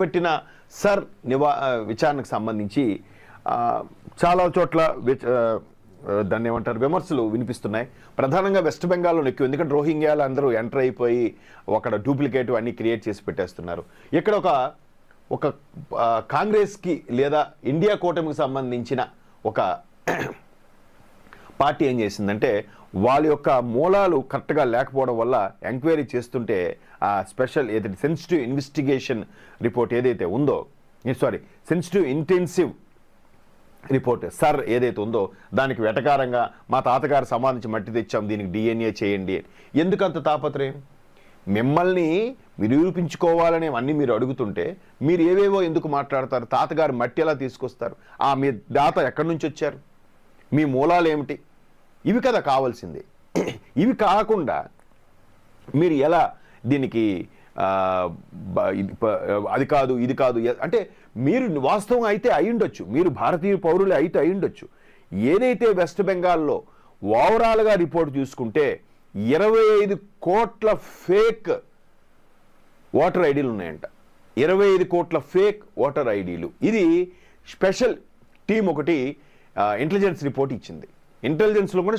పెట్టిన సర్ విచారణకు సంబంధించి చాలా చోట్ల దాన్ని ఏమంటారు విమర్శలు వినిపిస్తున్నాయి. ప్రధానంగా వెస్ట్ బెంగాల్లో ఎక్కువ, ఎందుకంటే రోహింగ్యాలు అందరూ ఎంటర్ అయిపోయి అక్కడ డూప్లికేట్ అన్ని క్రియేట్ చేసి పెట్టేస్తున్నారు. ఇక్కడ ఒక కాంగ్రెస్కి లేదా ఇండియా కూటమికి సంబంధించిన ఒక పార్టీ ఏం చేసిందంటే వాళ్ళ యొక్క మూలాలు కరెక్ట్గా లేకపోవడం వల్ల ఎంక్వైరీ చేస్తుంటే ఆ స్పెషల్ ఏదైతే సెన్సిటివ్ ఇన్వెస్టిగేషన్ రిపోర్ట్ ఏదైతే ఉందో, సెన్సిటివ్ ఇంటెన్సివ్ రిపోర్ట్ సర్ ఏదైతే ఉందో దానికి వెటకారంగా మా తాతగారు సంబంధించి మట్టి తెచ్చాం, దీనికి DNA చేయండి. ఎందుకంత తాపత్రయం? మిమ్మల్ని నిరూపించుకోవాలని అన్నీ మీరు అడుగుతుంటే మీరు ఏవేవో ఎందుకు మాట్లాడతారు? తాతగారు మట్టి ఎలా తీసుకొస్తారు? మీ దాత ఎక్కడి నుంచి వచ్చారు? మీ మూలాలు ఏమిటి? ఇవి కదా కావాల్సింది. ఇవి కాకుండా మీరు ఎలా దీనికి అది కాదు ఇది కాదు అంటే మీరు వాస్తవం అయితే అయ్యుండొచ్చు, మీరు భారతీయ పౌరులే అయితే అయ్యుండొచ్చు. ఏదైతే వెస్ట్ బెంగాల్లో ఓవరాల్గా రిపోర్ట్ చూసుకుంటే 25 కోట్ల ఫేక్ ఓటర్ ఐడీలు ఉన్నాయంట. 25 కోట్ల ఫేక్ ఓటర్ ఐడీలు. ఇది స్పెషల్ టీం ఒకటి ఇంటెలిజెన్స్ రిపోర్ట్ ఇచ్చింది. ఇంటెలిజెన్స్లో కూడా